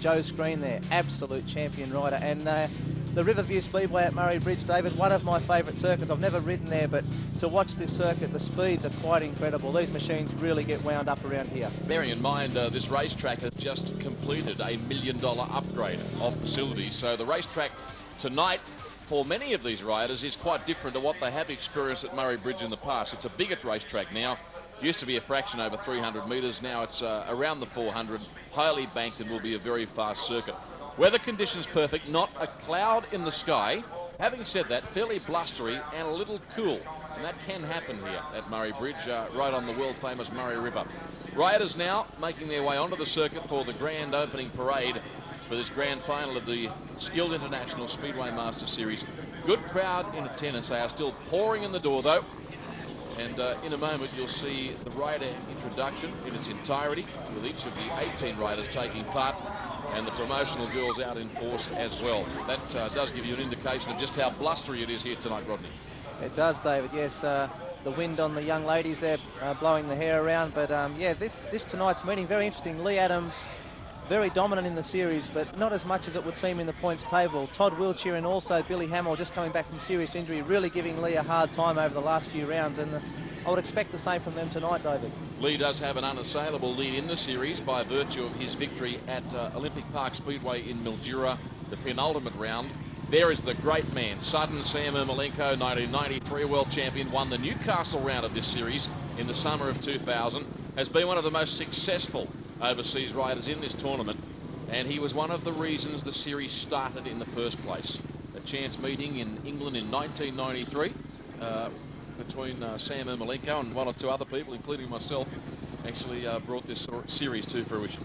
Joe Screen there, absolute champion rider. And the Riverview Speedway at Murray Bridge, David, one of my favourite circuits. I've never ridden there, but to watch this circuit, the speeds are quite incredible. These machines really get wound up around here. Bearing in mind this racetrack has just completed a $1 million upgrade of facilities, so the racetrack tonight for many of these riders is quite different to what they have experienced at Murray Bridge in the past. It's a bigger racetrack now. Used to be a fraction over 300 metres, now it's around the 400, highly banked, and will be a very fast circuit. Weather conditions perfect, not a cloud in the sky. Having said that, fairly blustery and a little cool, and that can happen here at Murray Bridge, right on the world famous Murray River. Riders now making their way onto the circuit for the grand opening parade for this grand final of the Skilled International Speedway Master Series. Good crowd in attendance. They are still pouring in the door though. And in a moment, you'll see the rider introduction in its entirety, with each of the 18 riders taking part, and the promotional girls out in force as well. That does give you an indication of just how blustery it is here tonight, Rodney. It does, David, yes. The wind on the young ladies there blowing the hair around. But yeah, this tonight's meeting, very interesting. Leigh ADAMS, very dominant in the series, but not as much as it would seem in the points table. Todd Wiltshire and also Billy Hamill, just coming back from serious injury, really giving Leigh a hard time over the last few rounds, and I would expect the same from them tonight, David. Leigh does have an unassailable lead in the series by virtue of his victory at Olympic Park Speedway in Mildura, the penultimate round. There is the great man, sudden Sam Ermolenko, 1993 world champion, won the Newcastle round of this series in the summer of 2000, has been one of the most successful overseas riders in this tournament, and he was one of the reasons the series started in the first place. A chance meeting in England in 1993 between Sam Ermolenko and one or two other people, including myself, actually brought this series to fruition.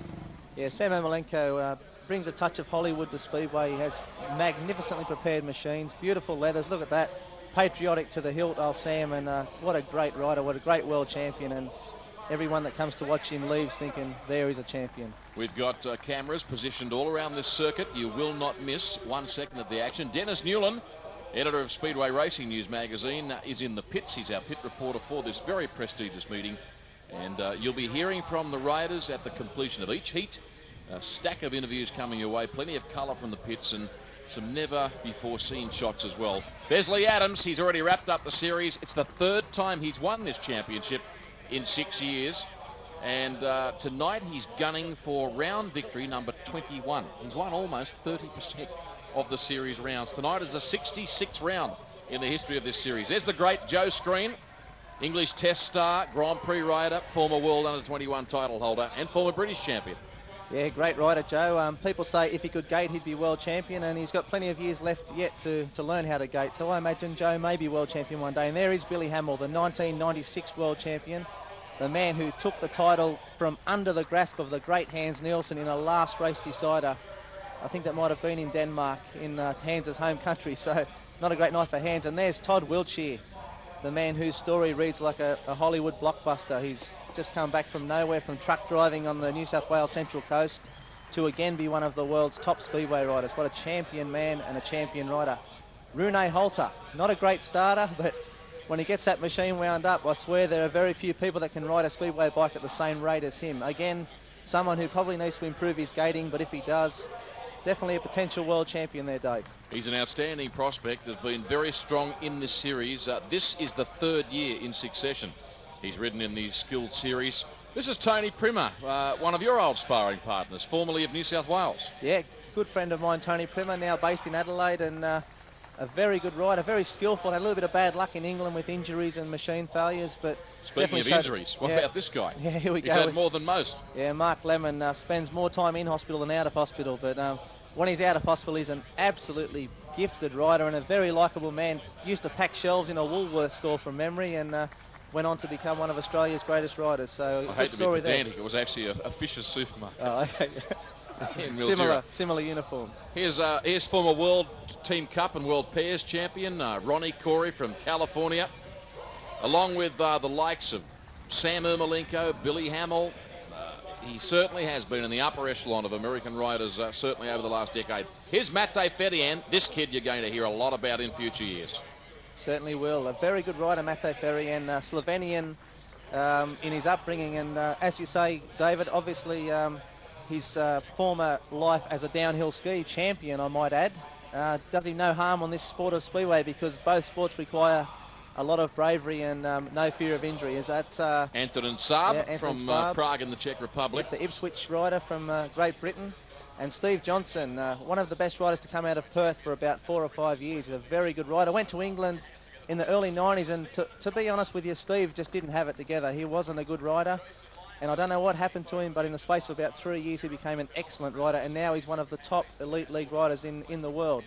Yeah, Sam Ermolenko brings a touch of Hollywood to Speedway. He has magnificently prepared machines, beautiful leathers. Look at that, patriotic to the hilt, old Sam, and what a great rider, what a great world champion. And everyone that comes to watch him leaves thinking, there is a champion. We've got cameras positioned all around this circuit. You will not miss 1 second of the action. Dennis Newland, editor of Speedway Racing News magazine, is in the pits. He's our pit reporter for this very prestigious meeting. And you'll be hearing from the riders at the completion of each heat. A stack of interviews coming your way, plenty of colour from the pits, and some never-before-seen shots as well. There's Leigh ADAMS. He's already wrapped up the series. It's the third time he's won this championship in 6 years, and tonight he's gunning for round victory number 21. He's won almost 30% of the series rounds. Tonight is the 66th round in the history of this series. There's the great Joe Screen, English Test star, Grand Prix rider, former World Under-21 title holder, and former British champion. Yeah, great rider, Joe. People say if he could gate, he'd be world champion, and he's got plenty of years left yet to learn how to gate. So I imagine Joe may be world champion one day. And there is Billy Hamill, the 1996 world champion, the man who took the title from under the grasp of the great Hans Nielsen in a last race decider. I think that might have been in Denmark, in Hans' home country, so not a great night for Hans. And there's Todd Wiltshire, the man whose story reads like a Hollywood blockbuster. He's just come back from nowhere, from truck driving on the New South Wales Central Coast, to again be one of the world's top speedway riders. What a champion man and a champion rider. Rune Holter, not a great starter, but when he gets that machine wound up, I swear there are very few people that can ride a speedway bike at the same rate as him. Again, someone who probably needs to improve his gating, but if he does, definitely a potential world champion there, Dave. He's an outstanding prospect, has been very strong in this series. This is the third year in succession he's ridden in the Skilled Series. This is Tony Primer, one of your old sparring partners, formerly of New South Wales. Yeah, good friend of mine, Tony Primer, now based in Adelaide, and a very good rider, very skillful. Had a little bit of bad luck in England with injuries and machine failures, but speaking of injuries, what about this guy? Yeah, here we go. He's had more than most. Yeah, Mark Lemon spends more time in hospital than out of hospital, but when he's out of hospital, he's an absolutely gifted rider and a very likeable man. Used to pack shelves in a Woolworths store from memory, and went on to become one of Australia's greatest riders. So I hate to be pedantic, it was actually a Fisher's supermarket. Oh, okay. Similar uniforms. Here's former World Team Cup and World Pairs champion Ronnie Corey from California, along with the likes of Sam Ermolenko, Billy Hamill. He certainly has been in the upper echelon of American riders, certainly over the last decade. Here's Matej Ferian, this kid you're going to hear a lot about in future years. Certainly will. A very good rider, Matej Ferian, Slovenian in his upbringing, and as you say, David, obviously his former life as a downhill ski champion, I might add, does him no harm on this sport of Speedway, because both sports require a lot of bravery and no fear of injury. Is that's Antonin Saab Antonin from Saab. Prague in the Czech Republic. The Ipswich rider from Great Britain. And Steve Johnson, one of the best riders to come out of Perth for about 4 or 5 years. A very good rider. Went to England in the early 90s, and to be honest with you, Steve just didn't have it together. He wasn't a good rider, and I don't know what happened to him, but in the space of about 3 years, he became an excellent rider, and now he's one of the top elite league riders in the world.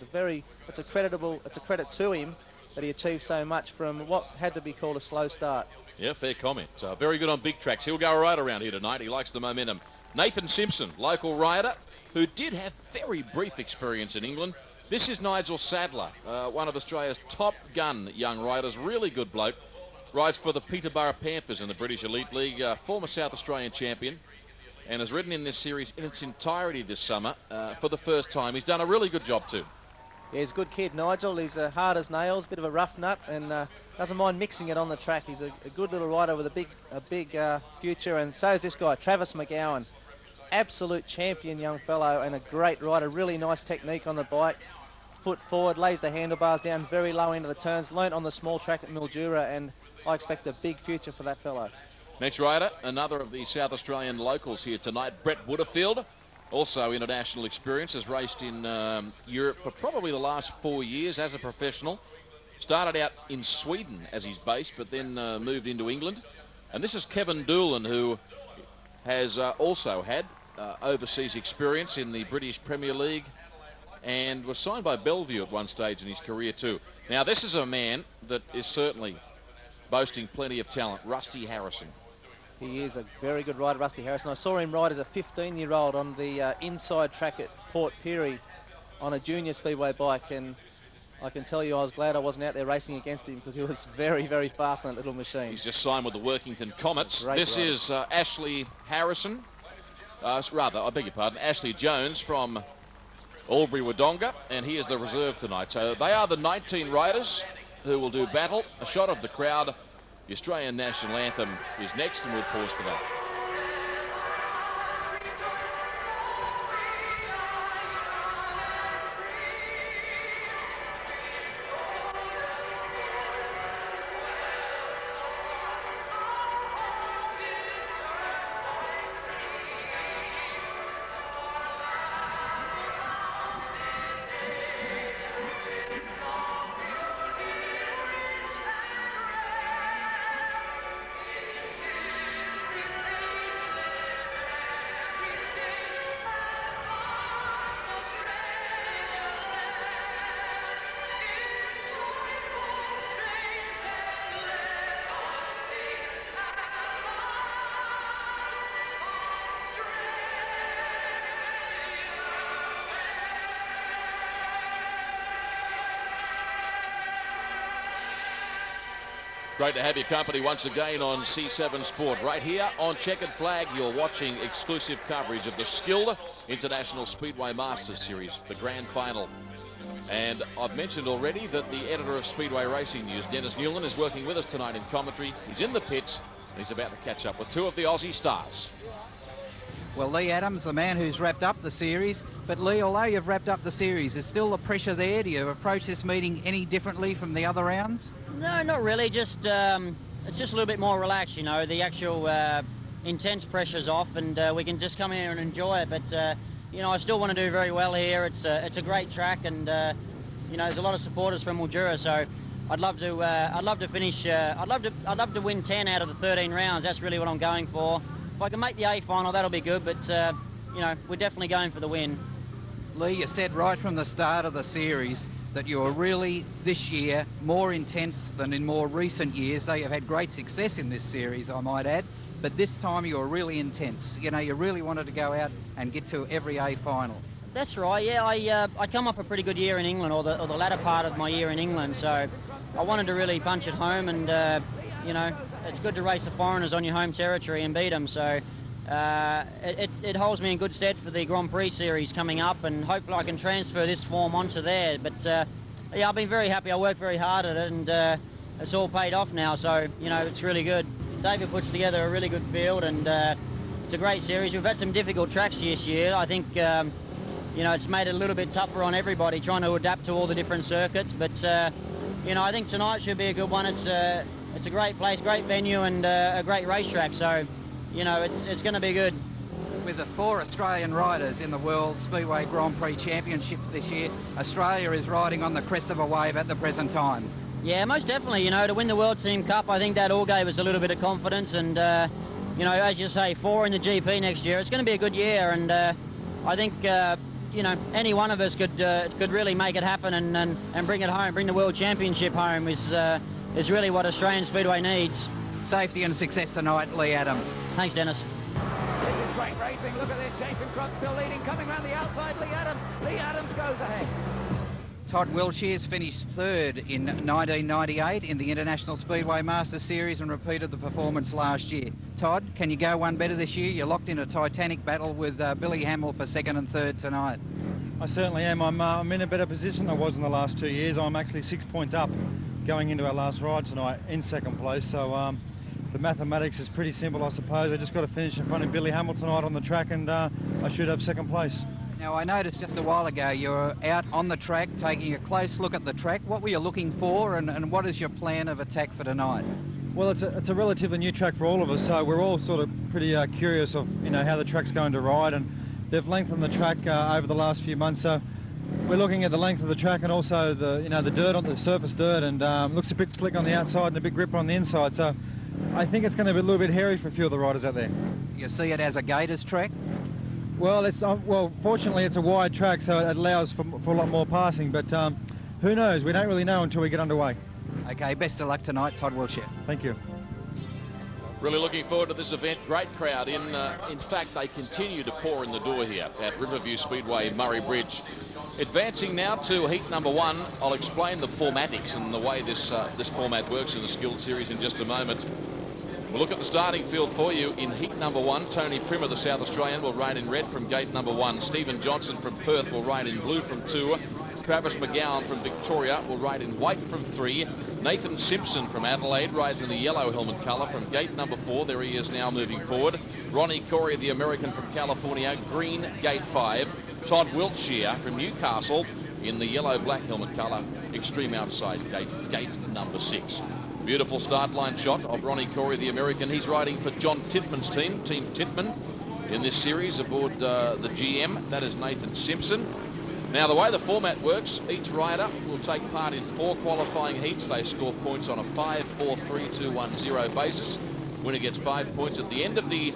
It's a credit to him that he achieved so much from what had to be called a slow start. Yeah, fair comment. Very good on big tracks. He'll go right around here tonight. He likes the momentum. Nathan Simpson, local rider, who did have very brief experience in England. This is Nigel Sadler, one of Australia's top gun young riders, really good bloke. Rides for the Peterborough Panthers in the British Elite League, former South Australian champion, and has ridden in this series in its entirety this summer for the first time. He's done a really good job too. Yeah, he's a good kid, Nigel. He's hard as nails, bit of a rough nut, and doesn't mind mixing it on the track. He's a good little rider with a big future, and so is this guy, Travis McGowan. Absolute champion young fellow and a great rider. Really nice technique on the bike. Foot forward, lays the handlebars down very low into the turns. Learnt on the small track at Mildura, and I expect a big future for that fellow. Next rider, another of the South Australian locals here tonight, Brett Wooderfield. Also international experience, has raced in Europe for probably the last 4 years as a professional. Started out in Sweden as his base, but then moved into England. And this is Kevin Doolan, who has also had overseas experience in the British Premier League and was signed by Bellevue at one stage in his career too. Now this is a man that is certainly boasting plenty of talent, Rusty Harrison. He is a very good rider, Rusty Harrison. I saw him ride as a 15-year-old on the inside track at Port Pirie on a junior Speedway bike, and I can tell you I was glad I wasn't out there racing against him, because he was very, very fast on that little machine. He's just signed with the Workington Comets. This rider. is Ashley Harrison, I beg your pardon, Ashley Jones from Albury Wodonga, and he is the reserve tonight. So they are the 19 riders who will do battle. A shot of the crowd. The Australian National Anthem is next, and we'll pause for that. Great to have your company once again on C7 Sport. Right here on Checkered Flag, you're watching exclusive coverage of the Skilda International Speedway Masters Series, the grand final. And I've mentioned already that the editor of Speedway Racing News, Dennis Newland, is working with us tonight in commentary. He's in the pits, and he's about to catch up with two of the Aussie stars. Well, Leigh ADAMS, the man who's wrapped up the series. But Leigh, although you've wrapped up the series, is still the pressure there? Do you approach this meeting any differently from the other rounds? No, not really. Just it's just a little bit more relaxed, you know. The actual intense pressure's off, and we can just come here and enjoy it. But you know, I still want to do very well here. It's a great track, and you know, there's a lot of supporters from Mildura, so I'd love to finish. I'd love to win 10 out of the 13 rounds. That's really what I'm going for. If I can make the A final, that'll be good. But you know, we're definitely going for the win. Leigh, you said right from the start of the series that you were really, this year, more intense than in more recent years. They have had great success in this series, I might add, but this time you were really intense. You know, you really wanted to go out and get to every A final. That's right, yeah. I come off a pretty good year in England, or the latter part of my year in England, so I wanted to really punch it home, and, you know, it's good to race the foreigners on your home territory and beat them, so it holds me in good stead for the Grand Prix series coming up, and hopefully I can transfer this form onto there. But yeah, I've been very happy. I worked very hard at it, and it's all paid off now, so you know, it's really good. David puts together a really good field, and it's a great series. We've had some difficult tracks this year. I think you know, it's made it a little bit tougher on everybody trying to adapt to all the different circuits. But you know, I think tonight should be a good one. It's a great place, great venue, and a great racetrack. So you know, it's going to be good. With the 4 Australian riders in the World Speedway Grand Prix Championship this year, Australia is riding on the crest of a wave at the present time. Yeah, most definitely. You know, to win the World Team Cup, I think that all gave us a little bit of confidence. And you know, as you say, 4 in the GP next year. It's going to be a good year, and I think you know, any one of us could really make it happen and bring it home, bring the World Championship home. Is really what Australian Speedway needs. Safety and success tonight, Leigh ADAMS. Thanks, Dennis. This is great racing. Look at this. Jason Crott still leading. Coming around the outside, Leigh ADAMS. Leigh ADAMS goes ahead. Todd Wiltshire's finished 3rd in 1998 in the International Speedway Masters Series and repeated the performance last year. Todd, can you go one better this year? You're locked in a titanic battle with Billy HAMILL for 2nd and 3rd tonight. I certainly am. I'm in a better position than I was in the last 2 years. I'm actually 6 points up going into our last ride tonight in 2nd place. So the mathematics is pretty simple, I suppose. I just got to finish in front of Billy HAMILL tonight on the track, and I should have 2nd place. Now, I noticed just a while ago you were out on the track taking a close look at the track. What were you looking for, and what is your plan of attack for tonight? Well, it's a relatively new track for all of us, so we're all sort of pretty curious of, you know, how the track's going to ride, and they've lengthened the track over the last few months. So we're looking at the length of the track and also the, you know, the dirt on the surface dirt, and looks a bit slick on the outside and a bit gripper on the inside. So I think it's going to be a little bit hairy for a few of the riders out there. You see it as a Gators track? Well, fortunately it's a wide track, so it allows for a lot more passing, but who knows? We don't really know until we get underway. Okay, best of luck tonight, Todd Wiltshire. Thank you. Really looking forward to this event. Great crowd in. In fact, they continue to pour in the door here at Riverview Speedway in Murray Bridge. Advancing now to heat number 1. I'll explain the formatics and the way this format works in the Skilled Series in just a moment. We'll look at the starting field for you in heat number 1. Tony Primmer, the South Australian, will ride in red from gate number 1. Stephen Johnson from Perth will ride in blue from 2. Travis McGowan from Victoria will ride in white from 3. Nathan Simpson from Adelaide rides in the yellow helmet colour from gate number 4. There he is now moving forward. Ronnie Corey, the American from California, green gate 5. Todd Wiltshire from Newcastle in the yellow-black helmet colour, extreme outside gate number 6. Beautiful start line shot of Ronnie Corey, the American. He's riding for John Titman's team, Team Titman, in this series aboard the GM. That is Nathan Simpson. Now, the way the format works, each rider will take part in 4 qualifying heats. They score points on a 5, 4, 3, 2, 1, 0 basis. Winner gets 5 points. At the end of the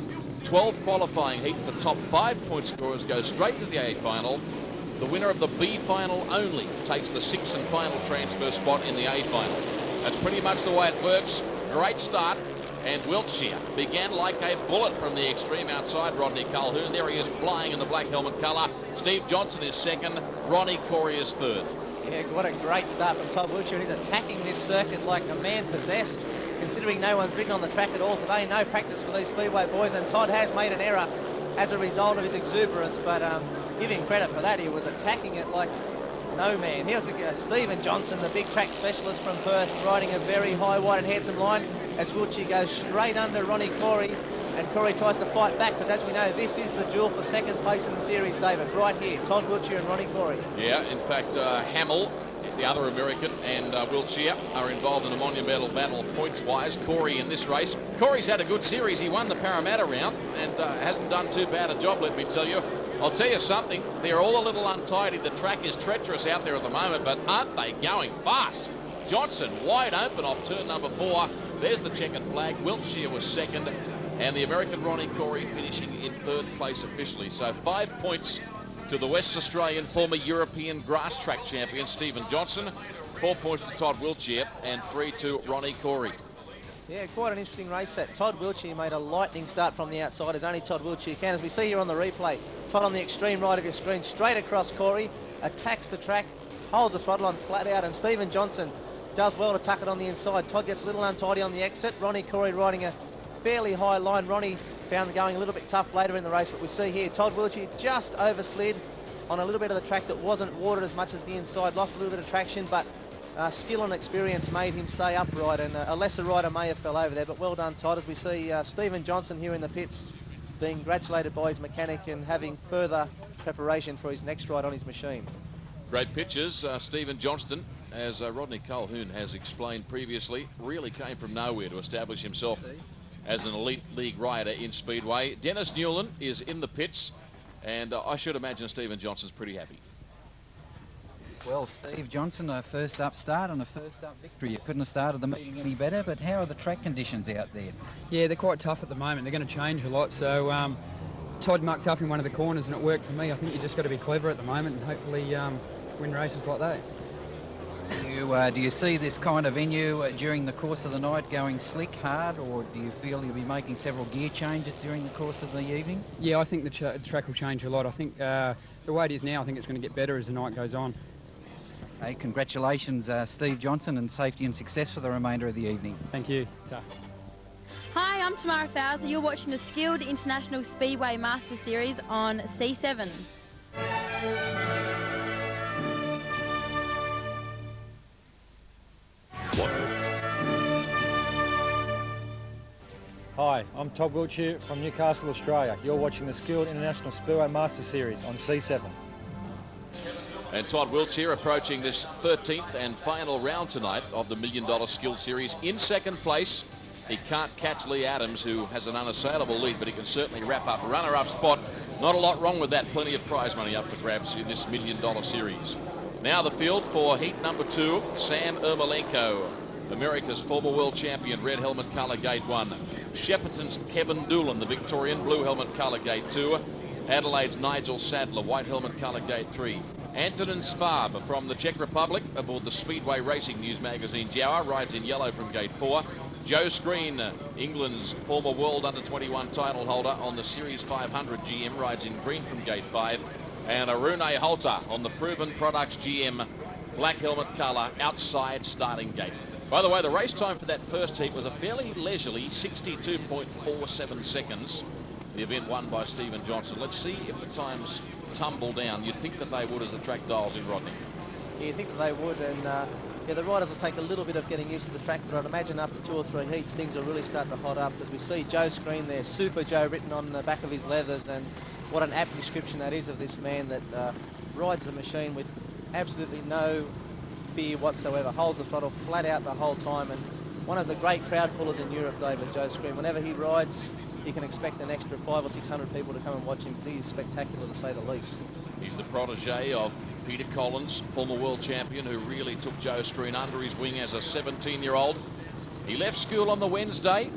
12 qualifying heats, the top 5 point scorers go straight to the A final. The winner of the B final only takes the 6th and final transfer spot in the A final. That's pretty much the way it works. Great start. And Wiltshire began like a bullet from the extreme outside. Rodney Calhoun, there he is flying in the black helmet colour. Steve Johnson is 2nd. Ronnie Corey is 3rd. Yeah, what a great start from Todd Wiltshire. He's attacking this circuit like a man possessed, considering no one's ridden on the track at all today. No practice for these Speedway boys, and Todd has made an error as a result of his exuberance, but give him credit for that. He was attacking it like no man. Here's Stephen Johnson, the big track specialist from Perth, riding a very high, wide and handsome line as Wiltshire goes straight under Ronnie Corey, and Corey tries to fight back, because as we know, this is the duel for 2nd place in the series, David, right here. Todd Wiltshire and Ronnie Corey. Yeah, in fact, HAMILL, the other American, and Wiltshire are involved in a monumental battle points-wise. Corey in this race. Corey's had a good series. He won the Parramatta round and hasn't done too bad a job, let me tell you. I'll tell you something, they're all a little untidy. The track is treacherous out there at the moment, but aren't they going fast? Johnson wide open off turn number 4. There's the checkered flag. Wiltshire was 2nd, and the American Ronnie Corey finishing in 3rd place officially. So 5 points to the West Australian former European grass track champion Stephen Johnson, 4 points to Todd Wiltshire, and 3 to Ronnie Corey. Yeah, quite an interesting race set. Todd Wiltshire made a lightning start from the outside, as only Todd Wiltshire can. As we see here on the replay, Todd on the extreme right of your screen, straight across Corey, attacks the track, holds the throttle on flat out, and Stephen Johnson does well to tuck it on the inside. Todd gets a little untidy on the exit. Ronnie Corey riding a fairly high line. Ronnie found going a little bit tough later in the race, but we see here Todd Wiltshire just overslid on a little bit of the track that wasn't watered as much as the inside, lost a little bit of traction, but skill and experience made him stay upright, and a lesser rider may have fell over there, but well done, Todd. As we see Stephen Johnson here in the pits being congratulated by his mechanic and having further preparation for his next ride on his machine. Great pictures. Stephen Johnston, as Rodney Colquhoun has explained previously, really came from nowhere to establish himself as an elite league rider in Speedway. Dennis Newland is in the pits, and I should imagine Stephen Johnston's pretty happy. Well, Steve Johnson, a first up start and a first up victory. You couldn't have started the meeting any better, but how are the track conditions out there? Yeah, they're quite tough at the moment. They're going to change a lot. So Todd mucked up in one of the corners and it worked for me. I think you just got to be clever at the moment and hopefully win races like that. Do you see this kind of venue during the course of the night going slick, hard, or do you feel you'll be making several gear changes during the course of the evening? Yeah, I think the track will change a lot. I think the way it is now, I think it's going to get better as the night goes on. Hey, congratulations, Steve Johnson, and safety and success for the remainder of the evening. Thank you. Ta. Hi, I'm Tamara Fowler. You're watching the Skilled International Speedway Master Series on C7. Hi, I'm Todd Wiltshire from Newcastle, Australia. You're watching the Skilled International Speedway Master Series on C7. And Todd Wiltshire approaching this 13th and final round tonight of the $1 Million Skilled Series. In second place, he can't catch Leigh ADAMS, who has an unassailable lead, but he can certainly wrap up a runner-up spot. Not a lot wrong with that. Plenty of prize money up for grabs in this $1 Million Series. Now the field for heat number 2, Sam Ermolenko, America's former world champion, red helmet colour gate 1. Shepparton's Kevin Doolan, the Victorian, blue helmet colour gate 2. Adelaide's Nigel Sadler, white helmet colour gate 3. Antonin Svab from the Czech Republic aboard the Speedway Racing News magazine Jawa, rides in yellow from gate 4. Joe Screen, England's former world under-21 title holder on the Series 500 GM, rides in green from gate 5. And Rune Halter on the Proven Products GM black helmet colour outside starting gate. By the way, the race time for that first heat was a fairly leisurely 62.47 seconds. The event won by Stephen Johnson. Let's see if the times tumble down. You'd think that they would as the track dials in, Rodney. Yeah, you think that they would, and yeah, the riders will take a little bit of getting used to the track, but I'd imagine after 2 or 3 heats, things are really starting to hot up. As we see Joe Screen there, Super Joe written on the back of his leathers, and what an apt description that is of this man that rides the machine with absolutely no fear whatsoever, holds the throttle flat out the whole time, and one of the great crowd pullers in Europe, David, Joe Screen. Whenever he rides, you can expect an extra 500 or 600 people to come and watch him, because he is spectacular to say the least. He's the protege of Peter Collins, former world champion, who really took Joe Screen under his wing as a 17-year-old. He left school on the Wednesday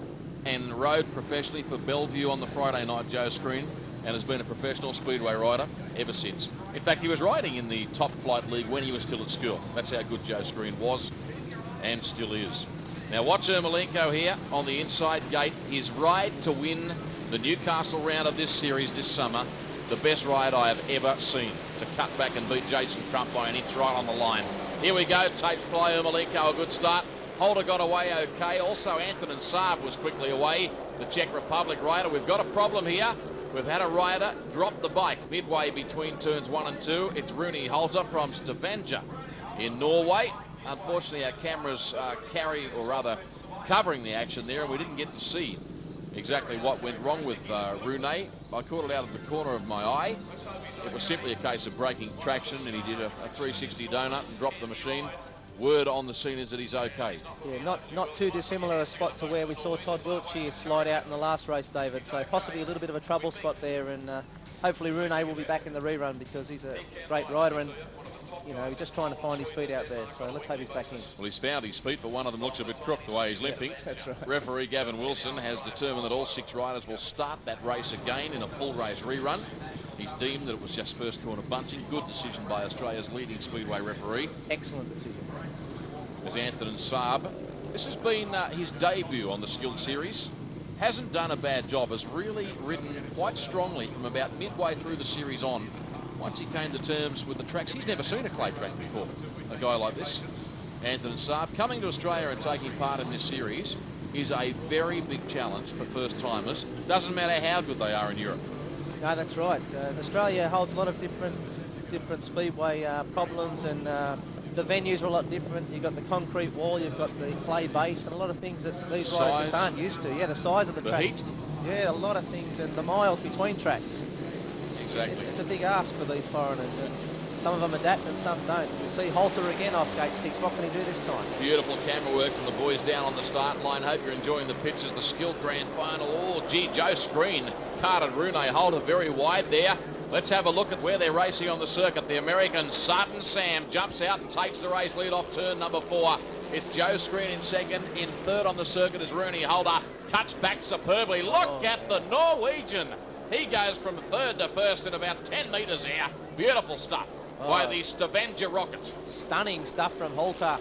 and rode professionally for Bellevue on the Friday night, Joe Screen, and has been a professional speedway rider ever since. In fact, he was riding in the top flight league when he was still at school. That's how good Joe Screen was and still is. Now watch Ermolenko here on the inside gate. His ride to win the Newcastle round of this series this summer. The best ride I have ever seen. To cut back and beat Jason Crump by an inch right on the line. Here we go, tape fly Ermolenko, a good start. Holder got away okay. Also Antonin Saab was quickly away, the Czech Republic rider. We've got a problem here. We've had a rider drop the bike midway between turns 1 and 2. It's Rune Halter from Stavanger in Norway. Unfortunately, our cameras covering the action there, and we didn't get to see exactly what went wrong with Rune. I caught it out of the corner of my eye. It was simply a case of breaking traction, and he did a 360 donut and dropped the machine. Word on the scene is that he's okay. Yeah, not too dissimilar a spot to where we saw Todd Wiltshire slide out in the last race, David. So possibly a little bit of a trouble spot there, and hopefully Rune will be back in the rerun, because he's a great rider, and you know, he's just trying to find his feet out there. So let's hope he's back in. Well, he's found his feet, but one of them looks a bit crook the way he's limping. Yeah, that's right. Referee Gavin Wilson has determined that all 6 riders will start that race again in a full race rerun. He's deemed that it was just first corner bunting. Good decision by Australia's leading speedway referee. Excellent decision. There's Antonin Saab. This has been his debut on the Skilled Series. Hasn't done a bad job. Has really ridden quite strongly from about midway through the series on. Once he came to terms with the tracks, he's never seen a clay track before, a guy like this. Antonin Saab coming to Australia and taking part in this series is a very big challenge for first-timers. Doesn't matter how good they are in Europe. No, that's right. Australia holds a lot of different speedway problems, and the venues are a lot different. You've got the concrete wall, you've got the clay base, and a lot of things that these riders just aren't used to. Yeah, the size of the track. Heat. Yeah, a lot of things, and the miles between tracks. Exactly. It's a big ask for these foreigners. Some of them adapt and some don't. We see Halter again off gate 6. What can he do this time? Beautiful camera work from the boys down on the start line. Hope you're enjoying the pictures. The Skilled Grand Final. Oh, gee, Joe Screen carted Rune Halter very wide there. Let's have a look at where they're racing on the circuit. The American Sutton Sam jumps out and takes the race lead off turn number 4. It's Joe Screen in second. In third on the circuit is Rune Halter. Cuts back superbly. Look at the Norwegian. He goes from third to first in about 10 metres here. Beautiful stuff by the Stavanger Rocket. Stunning stuff from Halter.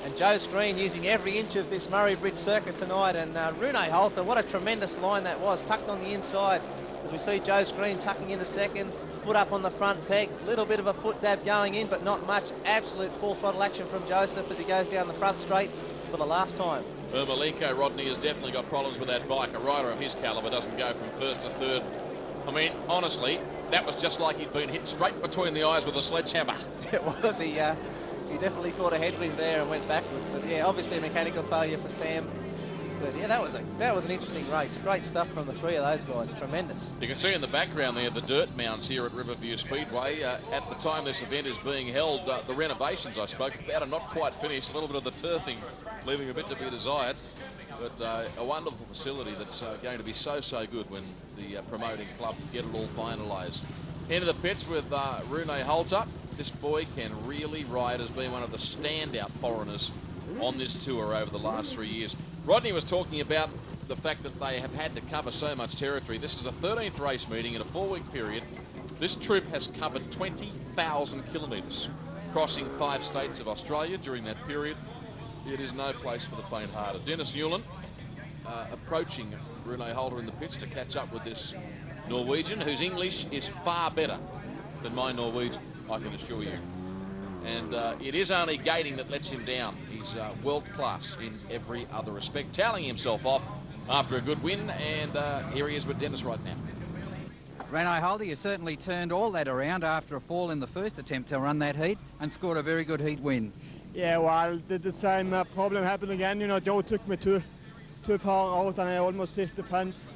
And Joe Screen using every inch of this Murray Bridge circuit tonight. And Rune Halter, what a tremendous line that was, tucked on the inside. As we see Joe Screen tucking into second, foot up on the front peg, little bit of a foot dab going in, but not much. Absolute full throttle action from Joseph as he goes down the front straight for the last time. Malenko Rodney has definitely got problems with that bike. A rider of his calibre doesn't go from first to third. I mean, honestly, that was just like he'd been hit straight between the eyes with a sledgehammer. It was. He definitely caught a headwind there and went backwards. But yeah, obviously a mechanical failure for Sam. But yeah, that was an interesting race. Great stuff from the three of those guys. Tremendous. You can see in the background there the dirt mounds here at Riverview Speedway. At the time this event is being held, the renovations I spoke about are not quite finished. A little bit of the turfing leaving a bit to be desired. But a wonderful facility that's going to be so good when the promoting club get it all finalised. Into the pits with Rune Halter. This boy can really ride, as being one of the standout foreigners on this tour over the last 3 years. Rodney was talking about the fact that they have had to cover so much territory. This is the 13th race meeting in a 4-week period. This troop has covered 20,000 kilometres, crossing 5 states of Australia during that period. It is no place for the faint-hearted. Dennis Newland approaching Rune Halter in the pits to catch up with this Norwegian, whose English is far better than my Norwegian, I can assure you. And it is only gating that lets him down. He's world-class in every other respect, tallying himself off after a good win, and here he is with Dennis right now. Rune Halter, you certainly turned all that around after a fall in the first attempt to run that heat and scored a very good heat win. Yeah, well, the same problem happened again. You know, Joe took me too far out and I almost hit the fence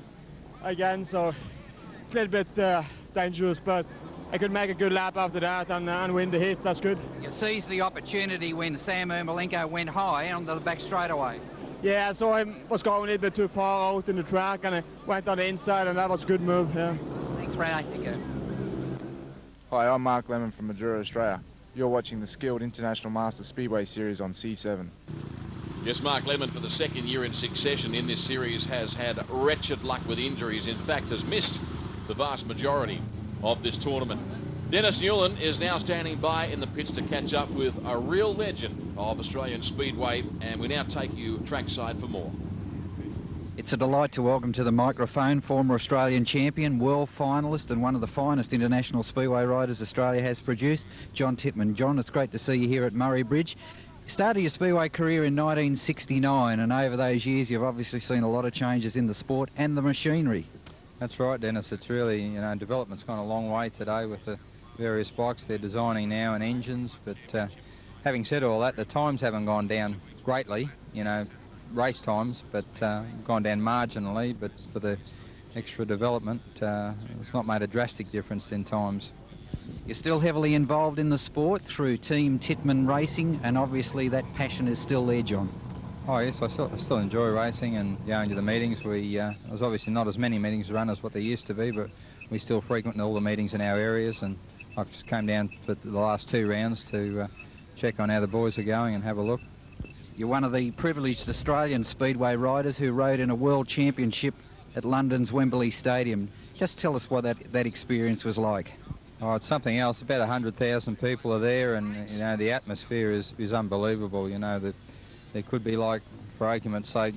again, so it's a little bit dangerous, but I could make a good lap after that and win the heat. That's good. You seized the opportunity when Sam Malenko went high on the back straightaway. Yeah, so I was going a little bit too far out in the track and I went on the inside, and that was a good move, yeah. Thanks, Rune. Hi, I'm Mark Lemon from Madura, Australia. You're watching the Skilled International Master Speedway Series on C7. Yes, Mark Lemon, for the second year in succession in this series, has had wretched luck with injuries. In fact, has missed the vast majority of this tournament. Dennis Newland is now standing by in the pits to catch up with a real legend of Australian Speedway, and we now take you trackside for more. It's a delight to welcome to the microphone former Australian champion, world finalist and one of the finest international speedway riders Australia has produced, John Titman. John, it's great to see you here at Murray Bridge. You started your speedway career in 1969, and over those years you've obviously seen a lot of changes in the sport and the machinery. That's right, Dennis. It's really, you know, development's gone a long way today with the various bikes they're designing now and engines, but having said all that, the times haven't gone down greatly, you know, race times, but gone down marginally, but for the extra development, it's not made a drastic difference in times. You're still heavily involved in the sport through Team Titman Racing, and obviously that passion is still there, John. Oh yes, I still enjoy racing and going to the meetings. There's obviously not as many meetings run as what there used to be, but we still frequent all the meetings in our areas, and I just came down for the last 2 rounds to check on how the boys are going and have a look. You're one of the privileged Australian speedway riders who rode in a world championship at London's Wembley Stadium. Just tell us what that experience was like. Oh, it's something else. About 100,000 people are there, and you know the atmosphere is unbelievable. You know that there could be, like, for argument's sake,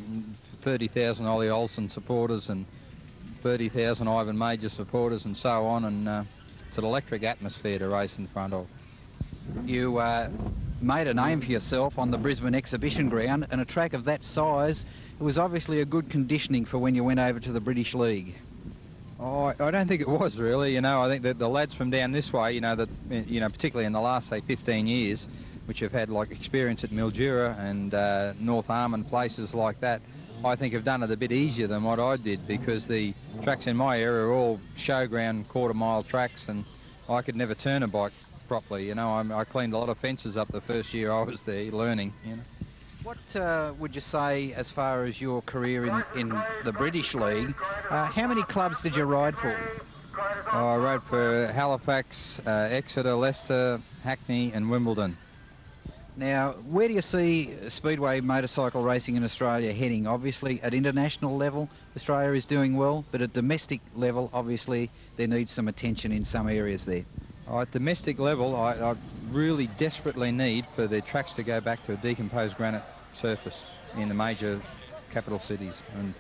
30,000 Ollie Olsen supporters and 30,000 Ivan Major supporters and so on, and it's an electric atmosphere to race in front of. You made a name for yourself on the Brisbane Exhibition Ground, and a track of that size, it was obviously a good conditioning for when you went over to the British League. Oh, I don't think it was really. You know, I think that the lads from down this way, you know, particularly in the last, say, 15 years, which have had like experience at Mildura and North Arm and places like that, I think, have done it a bit easier than what I did, because the tracks in my area are all showground quarter-mile tracks, and I could never turn a bike properly. You know, I cleaned a lot of fences up the first year I was there learning. You know. What would you say as far as your career in the British League? How many clubs did you ride for? I rode for Halifax, Exeter, Leicester, Hackney and Wimbledon. Now, where do you see Speedway motorcycle racing in Australia heading? Obviously, at international level, Australia is doing well, but at domestic level, obviously, there needs some attention in some areas there. At domestic level, I really desperately need for the tracks to go back to a decomposed granite surface in the major capital cities, and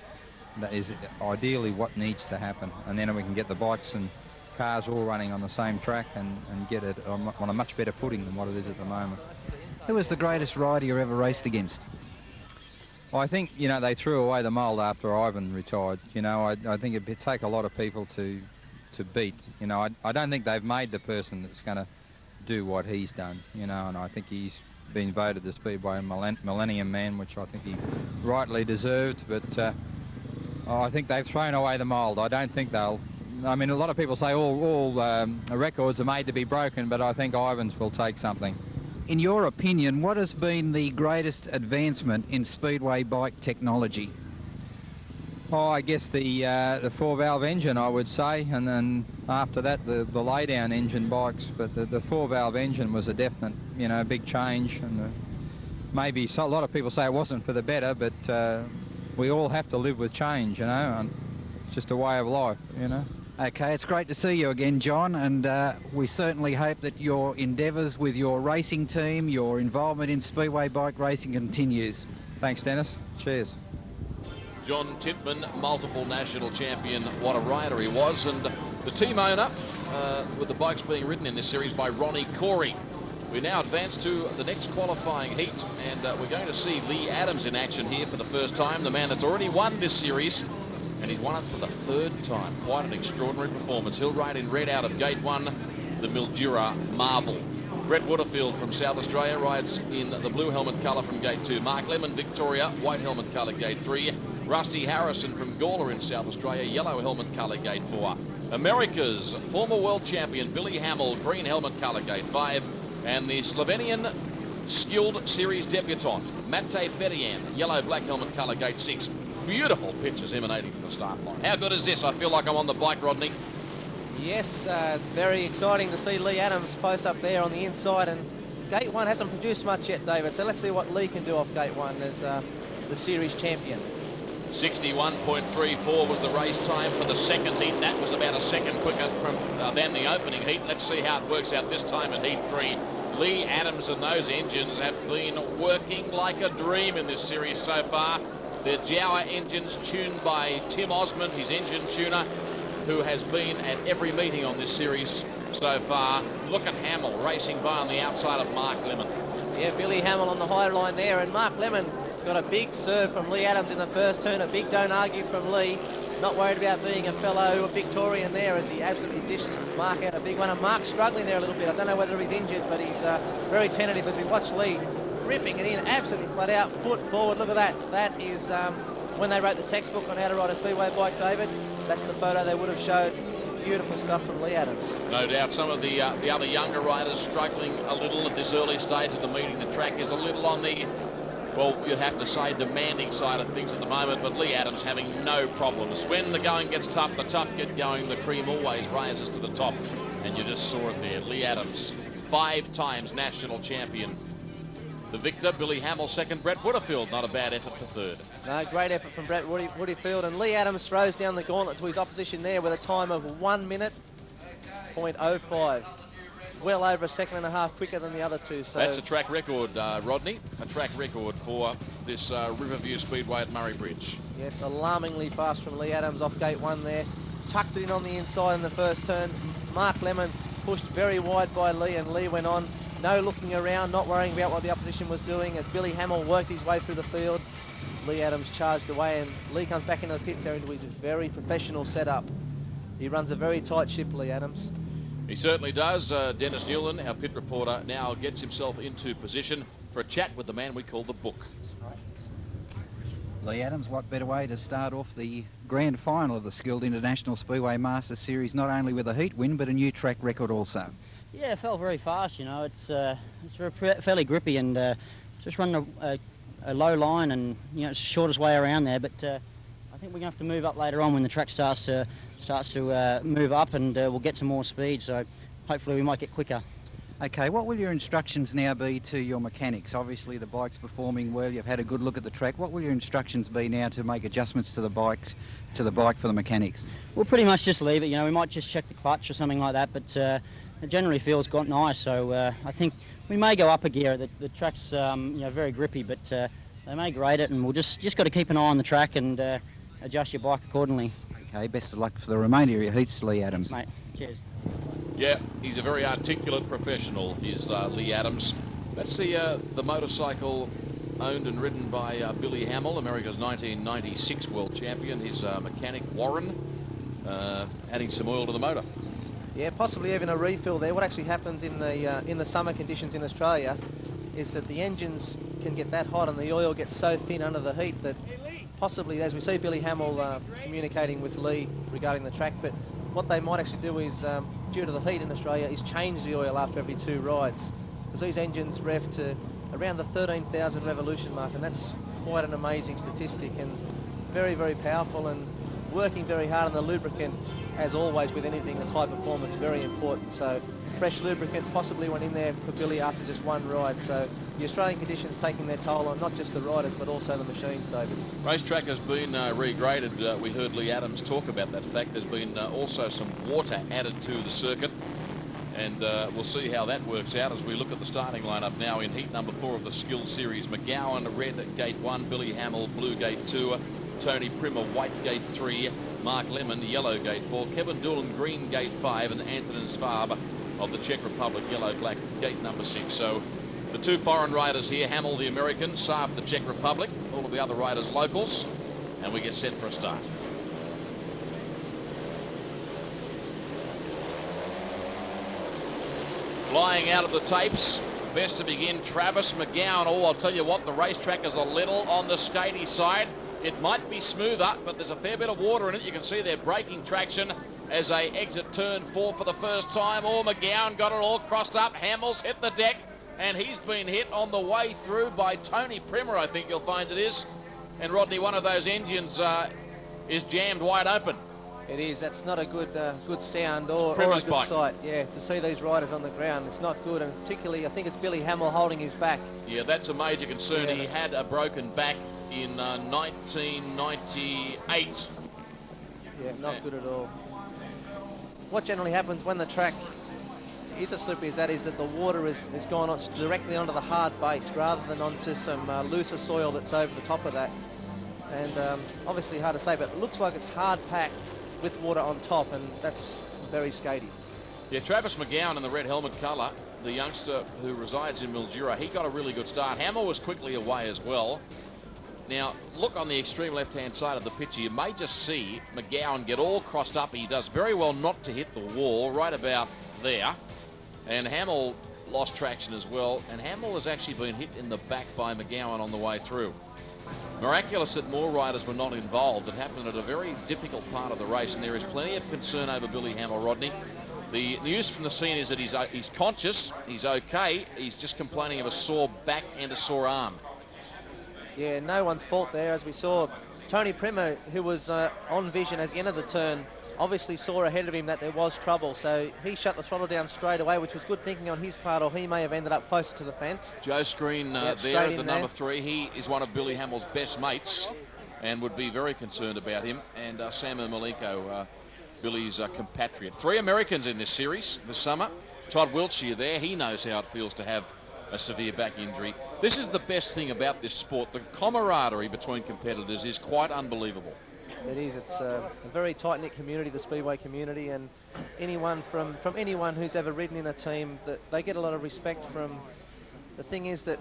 that is ideally what needs to happen. And then we can get the bikes and cars all running on the same track and get it on a much better footing than what it is at the moment. Who was the greatest rider you ever raced against? Well, I think, you know, they threw away the mould after Ivan retired. You know, I think it'd take a lot of people to beat. You know, I don't think they've made the person that's going to do what he's done, you know, and I think he's been voted the Speedway Millennium Man, which I think he rightly deserved, but I think they've thrown away the mould. I don't think they'll... I mean, a lot of people say all records are made to be broken, but I think Ivan's will take something. In your opinion, what has been the greatest advancement in Speedway bike technology? Oh, I guess the 4-valve engine, I would say, and then after that the lay-down engine bikes. But the 4-valve engine was a definite, you know, big change, and maybe a lot of people say it wasn't for the better, but we all have to live with change, you know, and it's just a way of life, you know. Okay, it's great to see you again, John, and we certainly hope that your endeavours with your racing team, your involvement in Speedway bike racing continues. Thanks, Dennis. Cheers. John Titman, multiple national champion. What a rider he was. And the team owner, with the bikes being ridden in this series by Ronnie Corey. We now advance to the next qualifying heat, and we're going to see Leigh ADAMS in action here for the first time, the man that's already won this series, and he's won it for the third time. Quite an extraordinary performance. He'll ride in red out of Gate 1, the Mildura Marvel. Brett Waterfield from South Australia rides in the blue helmet colour from Gate 2. Mark Lemon, Victoria, white helmet colour, Gate 3. Rusty Harrison from Gawler in South Australia, yellow helmet colour, Gate 4. America's former world champion Billy Hamill, green helmet colour, Gate 5. And the Slovenian skilled series debutant, Matej Fedian, yellow-black helmet colour, Gate 6. Beautiful pictures emanating from the start line. How good is this? I feel like I'm on the bike, Rodney. Yes, very exciting to see Leigh ADAMS close up there on the inside, and Gate 1 hasn't produced much yet, David, so let's see what Leigh can do off Gate 1 as the series champion. 61.34 was the race time for the second heat. That was about a second quicker than the opening heat. Let's see how it works out this time in Heat 3. Leigh ADAMS and those engines have been working like a dream in this series so far. They're Jawa engines tuned by Tim Osmond, his engine tuner, who has been at every meeting on this series so far. Look at Hamill racing by on the outside of Mark Lemon. Yeah, Billy Hamill on the high line there, and Mark Lemon got a big serve from Leigh ADAMS in the first turn, a big don't argue from Leigh. Not worried about being a fellow Victorian there as he absolutely dished Mark out a big one. And Mark's struggling there a little bit. I don't know whether he's injured, but he's very tentative as we watch Leigh ripping it in, absolutely flat out, foot forward. Look at that. That is when they wrote the textbook on how to ride a Speedway bike, David. That's the photo they would have showed. Beautiful stuff from Leigh ADAMS. No doubt some of the other younger riders struggling a little at this early stage of the meeting. The track is a little on the, well, you'd have to say demanding side of things at the moment, but Leigh ADAMS having no problems. When the going gets tough, the tough get going. The cream always rises to the top, and you just saw it there. Leigh ADAMS, 5 times national champion. The victor, Billy Hamill, second. Brett Waterfield, not a bad effort for third. No, great effort from Brett Waterfield, and Leigh ADAMS throws down the gauntlet to his opposition there with a time of 1 minute, .05. Well over a second and a half quicker than the other two. So that's a track record, Rodney. A track record for this Riverview Speedway at Murray Bridge. Yes, alarmingly fast from Leigh ADAMS off Gate 1 there. Tucked it in on the inside in the first turn. Mark Lemon pushed very wide by Leigh, and Leigh went on. No looking around, not worrying about what the opposition was doing as Billy Hamill worked his way through the field. Leigh ADAMS charged away, and Leigh comes back into the pits there into his very professional setup. He runs a very tight ship, Leigh ADAMS. He certainly does. Dennis Newland, our pit reporter, now gets himself into position for a chat with the man we call the Book. Leigh ADAMS, what better way to start off the grand final of the Skilled International Speedway Masters Series, not only with a heat win, but a new track record also? Yeah, it fell very fast, you know. It's fairly grippy, and just running a low line, and, you know, it's the shortest way around there, but I think we're going to have to move up later on when the track starts to move up, and we'll get some more speed, so hopefully we might get quicker. Okay, what will your instructions now be to your mechanics? Obviously the bike's performing well, you've had a good look at the track. What will your instructions be now to make adjustments to the bike for the mechanics? We'll pretty much just leave it, you know. We might just check the clutch or something like that, but it generally feels got nice, so I think we may go up a gear. The track's you know, very grippy, but they may grade it, and we'll just got to keep an eye on the track and adjust your bike accordingly. Okay, best of luck for the remainder of your heats, Leigh ADAMS. Mate, cheers. Yeah, he's a very articulate professional, is Leigh ADAMS. That's the motorcycle owned and ridden by Billy Hamill, America's 1996 world champion. His mechanic, Warren, adding some oil to the motor. Yeah, possibly even a refill there. What actually happens in the summer conditions in Australia is that the engines can get that hot and the oil gets so thin under the heat that possibly, as we see Billy Hamill communicating with Leigh regarding the track, but what they might actually do is, due to the heat in Australia, is change the oil after every 2 rides, because these engines rev to around the 13,000 revolution mark, and that's quite an amazing statistic, and very, very powerful, and working very hard on the lubricant, as always with anything that's high performance, very important. So fresh lubricant possibly went in there for Billy after just 1 ride, so the Australian conditions taking their toll on not just the riders but also the machines, David. Racetrack has been regraded. We heard Leigh ADAMS talk about that fact. There's been also some water added to the circuit, and we'll see how that works out as we look at the starting lineup now in heat number 4 of the Skilled Series. McGowan, red gate 1, Billy Hamill, blue gate 2, Tony Primer, white gate 3, Mark Lemon, yellow gate 4, Kevin Doolan, green gate 5, and Antonin Svab of the Czech Republic, yellow-black gate number 6. So the 2 foreign riders here, Hamill the American, Saab the Czech Republic, all of the other riders locals, and we get set for a start. Flying out of the tapes, best to begin, Travis McGowan. Oh, I'll tell you what, the racetrack is a little on the skatey side. It might be smoother, but there's a fair bit of water in it. You can see they're braking traction as they exit turn 4 for the first time. Oh, McGowan got it all crossed up. Hamill's hit the deck, and he's been hit on the way through by Tony Primer, I think you'll find it is. And Rodney, one of those engines is jammed wide open. It is. That's not a good good sound or a Primer's good bike. sight. Yeah, to see these riders on the ground, it's not good, and particularly I think it's Billy Hamill holding his back. Yeah, that's a major concern. Yeah, he had a broken back in 1998. Yeah, not good at all. What generally happens when the track is as slippery as that is that the water is gone on directly onto the hard base rather than onto some looser soil that's over the top of that. And obviously hard to say, but it looks like it's hard packed with water on top, and that's very skatey. Yeah, Travis McGowan in the red helmet colour, the youngster who resides in Mildura, he got a really good start. Hamill was quickly away as well. Now, look on the extreme left-hand side of the picture. You may just see McGowan get all crossed up. He does very well not to hit the wall right about there. And Hamill lost traction as well. And Hamill has actually been hit in the back by McGowan on the way through. Miraculous that more riders were not involved. It happened at a very difficult part of the race, and there is plenty of concern over Billy Hamill, Rodney. The news from the scene is that he's conscious, he's okay, he's just complaining of a sore back and a sore arm. Yeah, no one's fault there, as we saw. Tony Primer, who was on vision as he entered the turn, obviously saw ahead of him that there was trouble, so he shut the throttle down straight away, which was good thinking on his part, or he may have ended up closer to the fence. Joe Screen there at the number 3. He is one of Billy Hamill's best mates and would be very concerned about him. And Sam Malenko, Billy's compatriot. 3 Americans in this series this summer. Todd Wiltshire there, he knows how it feels to have a severe back injury. This is the best thing about this sport. The camaraderie between competitors is quite unbelievable. It is. It's a very tight-knit community, the Speedway community, and anyone from anyone who's ever ridden in a team, that they get a lot of respect from. The thing is that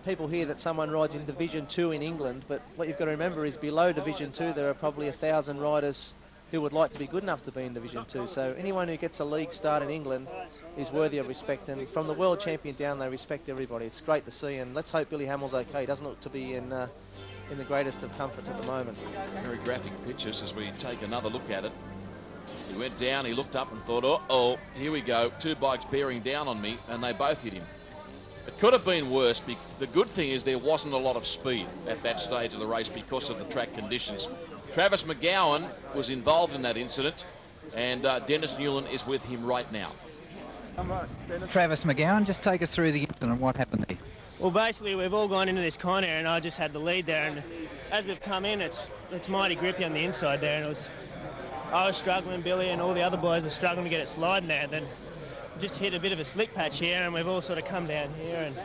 people hear that someone rides in Division 2 in England, but what you've got to remember is below Division 2 there are probably 1,000 riders who would like to be good enough to be in Division 2. So anyone who gets a league start in England is worthy of respect, and from the world champion down they respect everybody. It's great to see, and let's hope Billy Hamill's okay. He doesn't look to be in in the greatest of comforts at the moment. Very graphic pictures as we take another look at it. He went down, he looked up and thought, uh-oh, here we go. Two bikes bearing down on me, and they both hit him. It could have been worse. The good thing is there wasn't a lot of speed at that stage of the race because of the track conditions. Travis McGowan was involved in that incident, and Dennis Newland is with him right now. Travis McGowan, just take us through the incident. What happened there? Well, basically, we've all gone into this corner, and I just had the lead there. And as we've come in, it's mighty grippy on the inside there, and I was struggling, Billy and all the other boys were struggling to get it sliding there. Then just hit a bit of a slick patch here, and we've all sort of come down here, and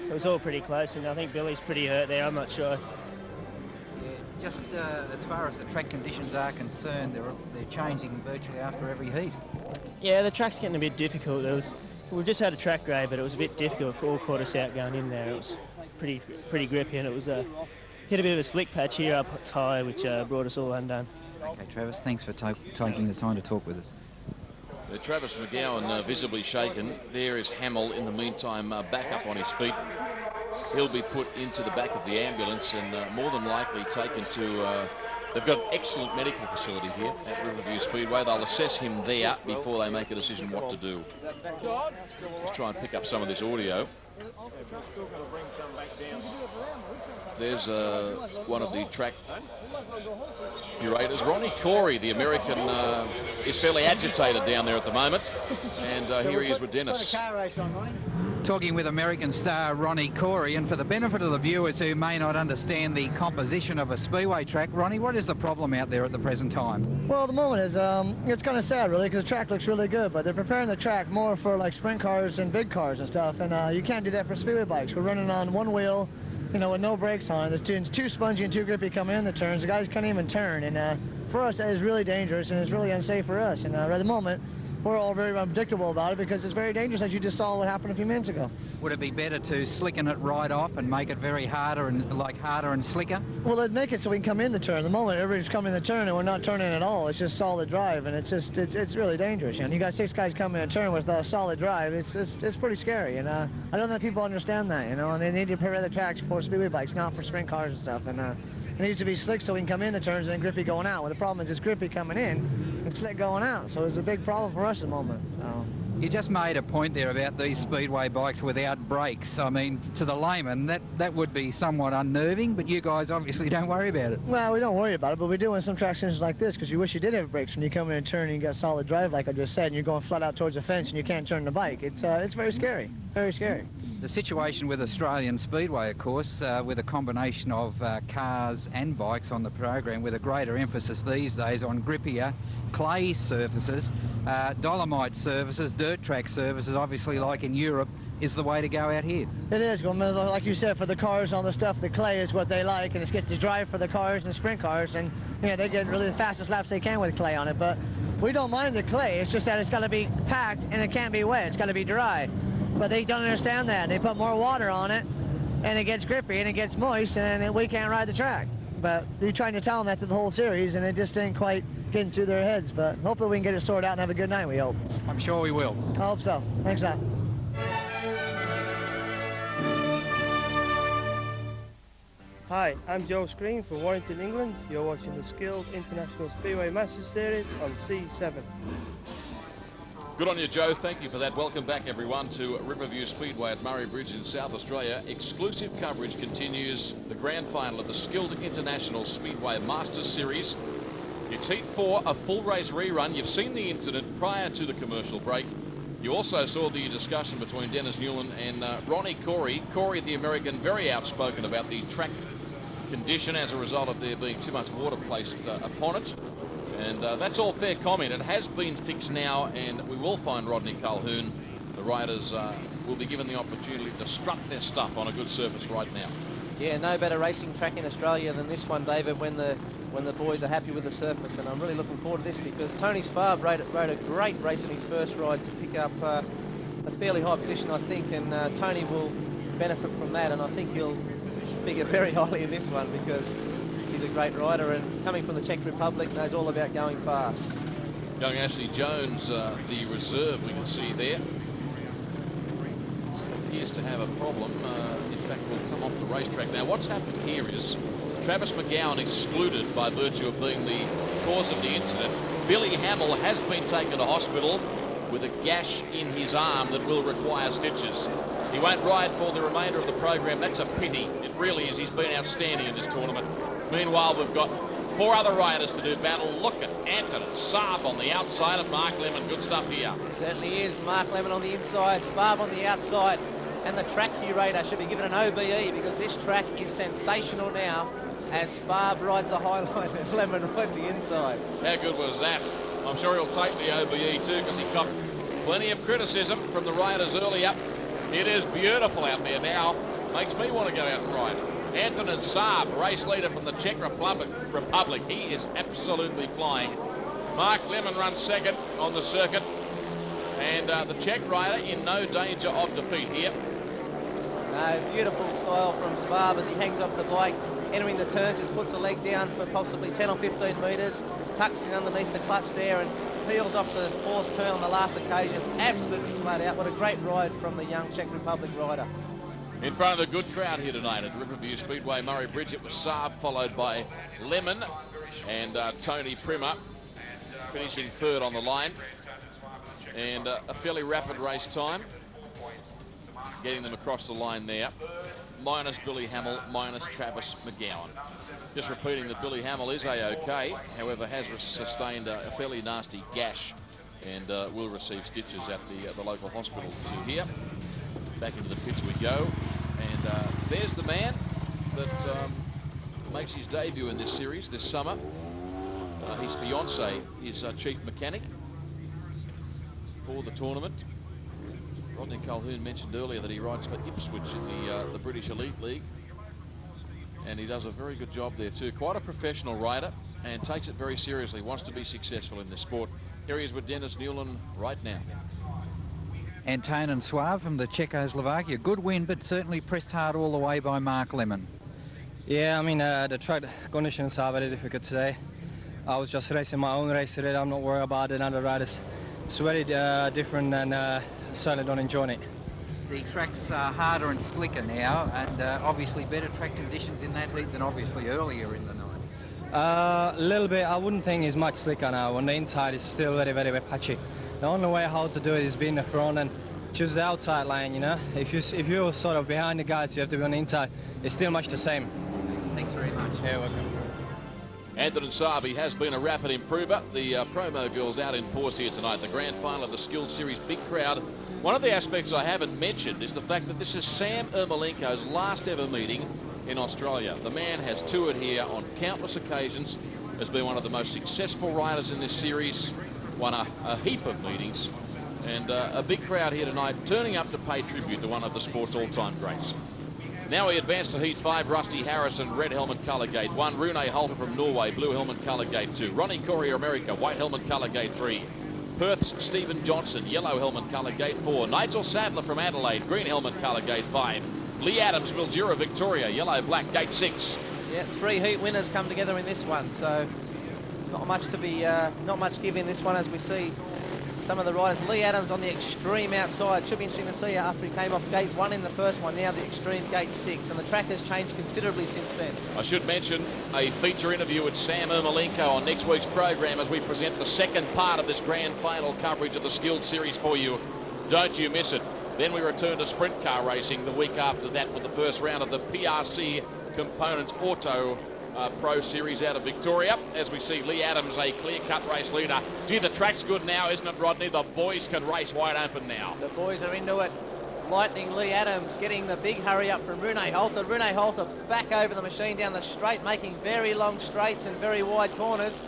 it was all pretty close. And I think Billy's pretty hurt there. I'm not sure. Yeah, just as far as the track conditions are concerned, they're changing virtually after every heat. Yeah, the track's getting a bit difficult. We've just had a track grade, but it was a bit difficult. All caught us out going in there. It was pretty grippy, and it was hit a bit of a slick patch here up high, which brought us all undone. Okay, Travis, thanks for taking the time to talk with us. Travis McGowan visibly shaken. There is HAMILL in the meantime back up on his feet. He'll be put into the back of the ambulance and more than likely taken to... they've got an excellent medical facility here at Riverview Speedway. They'll assess him there before they make a decision what to do. Let's try and pick up some of this audio. There's one of the track curators, Ronnie Corey, the American, is fairly agitated down there at the moment. And here he is with Dennis. Talking with American star Ronnie Corey, and for the benefit of the viewers who may not understand the composition of a speedway track, Ronnie, what is the problem out there at the present time? Well, at the moment is it's kind of sad, really, because the track looks really good, but they're preparing the track more for like sprint cars and big cars and stuff, and you can't do that for speedway bikes. We're running on one wheel, you know, with no brakes on. There's too spongy and too grippy coming in the turns. The guys can't even turn, and for us, that is really dangerous, and it's really unsafe for us. And at the moment, we're all very unpredictable about it because it's very dangerous, as you just saw what happened a few minutes ago. Would it be better to slicken it right off and make it very harder and slicker? Well, it'd make it so we can come in the turn. At the moment, everybody's coming in the turn and we're not turning at all. It's just solid drive, and it's really dangerous. You know, you got 6 guys coming in a turn with a solid drive. It's pretty scary, and I don't think people understand that, you know, and they need to prepare the tracks for speedway bikes, not for sprint cars and stuff. And it needs to be slick so we can come in the turns and then grippy going out. Well, the problem is it's grippy coming in and slick going out, so it's a big problem for us at the moment. You just made a point there about these speedway bikes without brakes. I mean, to the layman, that would be somewhat unnerving, but you guys obviously don't worry about it. Well, we don't worry about it, but we do in some track stations like this, because you wish you did have brakes when you come in and turn and you got solid drive, like I just said, and you're going flat out towards the fence and you can't turn the bike. It's very scary, very scary. The situation with Australian Speedway, of course, with a combination of cars and bikes on the program, with a greater emphasis these days on grippier clay surfaces, dolomite surfaces, dirt track surfaces, obviously like in Europe, is the way to go out here. It is. Well, like you said, for the cars and all the stuff, the clay is what they like, and it gets to drive for the cars and the sprint cars, and you know, they get really the fastest laps they can with clay on it. But we don't mind the clay. It's just that it's got to be packed and it can't be wet. It's got to be dry. But they don't understand that. They put more water on it, and it gets grippy and it gets moist, and we can't ride the track. But we're trying to tell them that to the whole series, and it just ain't quite getting through their heads. But hopefully we can get it sorted out and have a good night, we hope. I'm sure we will. I hope so. Thanks, Al. Hi, I'm Joe Screen from Warrington, England. You're watching the Skilled International Speedway Masters Series on C7. Good on you, Joe. Thank you for that. Welcome back, everyone, to Riverview Speedway at Murray Bridge in South Australia. Exclusive coverage continues the grand final of the Skilled International Speedway Masters Series. It's Heat 4, a full race rerun. You've seen the incident prior to the commercial break. You also saw the discussion between Dennis Newland and Ronnie Corey. Corey, the American, very outspoken about the track condition as a result of there being too much water placed upon it. And that's all fair comment. It has been fixed now, and we will find Rodney Calhoun. The riders will be given the opportunity to strut their stuff on a good surface right now. Yeah, no better racing track in Australia than this one, David, when the boys are happy with the surface. And I'm really looking forward to this because Tony Sparb rode a great race in his first ride to pick up a fairly high position, I think, and Tony will benefit from that, and I think he'll figure very highly in this one because he's a great rider, and coming from the Czech Republic, knows all about going fast. Young Ashley Jones, the reserve, we can see there, appears to have a problem. In fact, will come off the racetrack. Now, what's happened here is Travis McGowan excluded by virtue of being the cause of the incident. Billy HAMILL has been taken to hospital with a gash in his arm that will require stitches. He won't ride for the remainder of the program. That's a pity. It really is. He's been outstanding in this tournament. Meanwhile, we've got 4 other riders to do battle. Look at Anton Saab on the outside of Mark Lemon. Good stuff here. Certainly is. Mark Lemon on the inside, Sparb on the outside. And the track curator should be given an OBE because this track is sensational now as Sparb rides the high line and Lemon rides the inside. How good was that? I'm sure he'll take the OBE too because he got plenty of criticism from the riders earlier. It is beautiful out there now. Makes me want to go out and ride. Antonin Saab, race leader from the Czech Republic. He is absolutely flying. Mark Lemon runs second on the circuit. And the Czech rider in no danger of defeat here. No, beautiful style from Sparb as he hangs off the bike, entering the turns, just puts the leg down for possibly 10 or 15 metres, tucks in underneath the clutch there and peels off the 4th turn on the last occasion. Absolutely flat out. What a great ride from the young Czech Republic rider. In front of a good crowd here tonight at Riverview Speedway, Murray Bridge. It was Saab, followed by Lemon and Tony Primer, finishing 3rd on the line. And a fairly rapid race time, getting them across the line there. Minus Billy HAMILL, minus Travis McGowan. Just repeating that Billy HAMILL is A-OK, however has sustained a fairly nasty gash and will receive stitches at the local hospital too here. Back into the pits we go, and there's the man that makes his debut in this series this summer. His fiance is chief mechanic for the tournament. Rodney Colquhoun mentioned earlier that he rides for Ipswich in the British Elite League, and he does a very good job there too. Quite a professional rider and takes it very seriously, wants to be successful in this sport. Here he is with Dennis Newland right now. Antonin Saab from the Czechoslovakia. Good win, but certainly pressed hard all the way by Mark Lemon. Yeah, I mean, the track conditions are very difficult today. I was just racing my own race today. I'm not worried about it. Other riders, it's very different, and certainly don't enjoy it. The track's harder and slicker now, and obviously better track conditions in that heat than obviously earlier in the night. A little bit. I wouldn't think it's much slicker now. On the inside, it's still very, very patchy. The only way how to do it is be in the front and choose the outside lane, you know. If you're sort of behind the guys, you have to be on the inside. It's still much the same. Thanks very much. Yeah, welcome. Antonin Saab has been a rapid improver. The promo girls out in force here tonight. The grand final of the Skilled Series, big crowd. One of the aspects I haven't mentioned is the fact that this is Sam Ermolenko's last ever meeting in Australia. The man has toured here on countless occasions, has been one of the most successful riders in this series, won a heap of meetings, and a big crowd here tonight turning up to pay tribute to one of the sport's all-time greats. Now we advance to Heat 5, Rusty Harrison, red helmet colour gate 1, Rune Halter from Norway, blue helmet colour gate 2, Ronnie Courier, America, white helmet colour gate 3, Perth's Stephen Johnson, yellow helmet colour gate 4, Nigel Sadler from Adelaide, green helmet colour gate 5, Leigh ADAMS, Mildura, Victoria, yellow black gate 6. Yeah, 3 heat winners come together in this one, so not much to be, not much give in this one as we see some of the riders. Leigh ADAMS on the extreme outside. Should be interesting to see after he came off gate 1 in the first one, now the extreme gate 6, and the track has changed considerably since then. I should mention a feature interview with Sam Ermolenko on next week's program as we present the second part of this grand final coverage of the Skilled Series for you. Don't you miss it. Then we return to sprint car racing the week after that with the first round of the PRC Components Auto Pro Series out of Victoria, as we see Leigh ADAMS, a clear-cut race leader. Gee, the track's good now, isn't it, Rodney? The boys can race wide open now. The boys are into it. Lightning Leigh ADAMS getting the big hurry up from Rune Halter. Rune Halter back over the machine down the straight, making very long straights and very wide corners.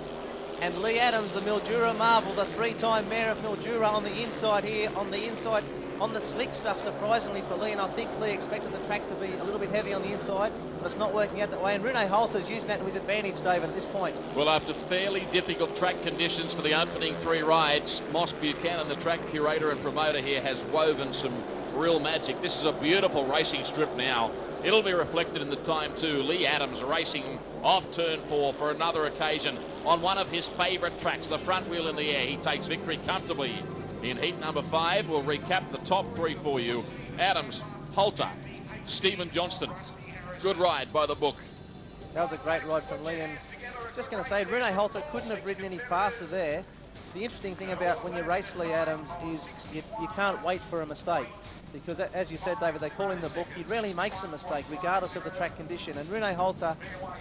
And Leigh ADAMS, the Mildura marvel, the 3-time mayor of Mildura, on the inside here, on the slick stuff, surprisingly for Leigh, and I think Leigh expected the track to be a little bit heavy on the inside, but it's not working out that way, and Rune Halter's using that to his advantage, David, at this point. Well, after fairly difficult track conditions for the opening 3 rides, Moss Buchanan, the track curator and promoter here, has woven some real magic. This is a beautiful racing strip now. It'll be reflected in the time too. Leigh ADAMS racing off turn 4 for another occasion on one of his favourite tracks, the front wheel in the air. He takes victory comfortably in heat number 5. We'll recap the top 3 for you. ADAMS, Halter, Stephen Johnston. Good ride by the book. That was a great ride from Leigh, and just going to say, Rene Holter couldn't have ridden any faster there. The interesting thing about when you race Leigh ADAMS is you can't wait for a mistake, because as you said, David, they call in the book, he rarely makes a mistake regardless of the track condition, and Rene Holter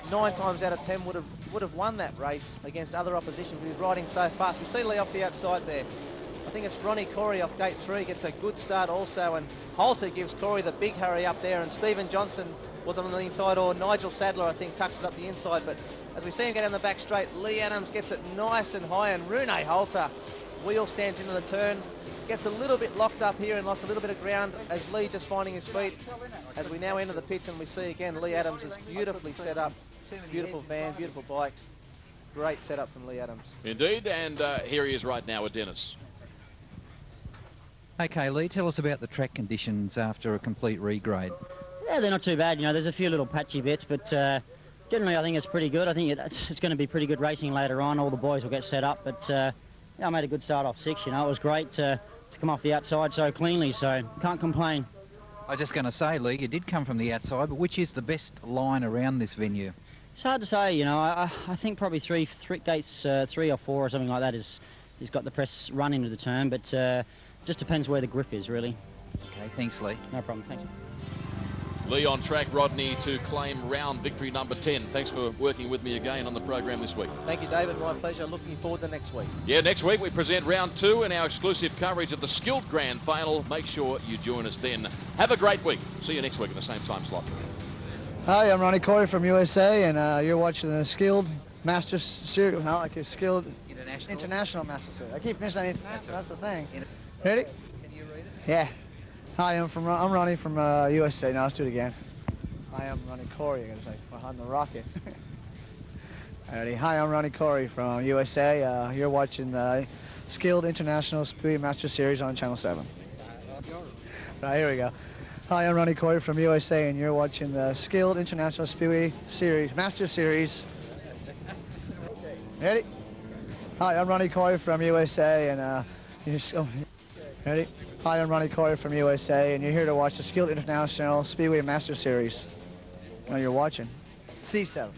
9 times out of 10 would have won that race against other opposition. He was riding so fast. We see Leigh off the outside there. I think it's Ronnie Corey off gate 3 gets a good start also, and Holter gives Corey the big hurry up there, and Stephen Johnson was on the inside, or Nigel Sadler I think tucks it up the inside, but as we see him get down the back straight, Leigh ADAMS gets it nice and high, and Rene Holter wheel stands into the turn, gets a little bit locked up here and lost a little bit of ground as Leigh just finding his feet. As we now enter the pits and we see again Leigh ADAMS is beautifully set up, beautiful van, beautiful bikes, great setup from Leigh ADAMS. Indeed, and here he is right now with Dennis. Okay, Leigh, tell us about the track conditions after a complete regrade. Yeah, they're not too bad. You know, there's a few little patchy bits, but generally I think it's pretty good. I think it's going to be pretty good racing later on. All the boys will get set up, but yeah, I made a good start off 6. You know, it was great to come off the outside so cleanly, so can't complain. I was just going to say, Leigh, you did come from the outside, but which is the best line around this venue? It's hard to say, you know. I think probably three gates 3 or 4 or something like that is got the press run into the turn, but just depends where the grip is, really. Okay, thanks, Leigh. No problem, thanks. Leigh on track, Rodney, to claim round victory number 10. Thanks for working with me again on the program this week. Thank you, David. My pleasure. Looking forward to next week. Yeah, next week we present round 2 in our exclusive coverage of the Skilled Grand Final. Make sure you join us then. Have a great week. See you next week at the same time slot. Hi, I'm Ronnie Corey from USA, and you're watching the Skilled Masters Series. No, like Skilled International Masters Series. I keep missing international. That's the thing. Ready? Can you read it? Yeah. Hi, I'm Ronnie from USA. Now let's do it again. Hi, I'm Ronnie Corey. I'm like behind the rocket. Alrighty. Hi, I'm Ronnie Corey from USA. You're watching the Skilled International Speedway Master Series on Channel 7. Right, here we go. Hi, I'm Ronnie Corey from USA, and you're watching the Skilled International Speedway Series Master Series. Ready? Hi, I'm Ronnie Corey from USA, and you're so ready. Hi, I'm Ronnie Corey from USA, and you're here to watch the Skilled International Speedway Master Series. Now you're watching C7.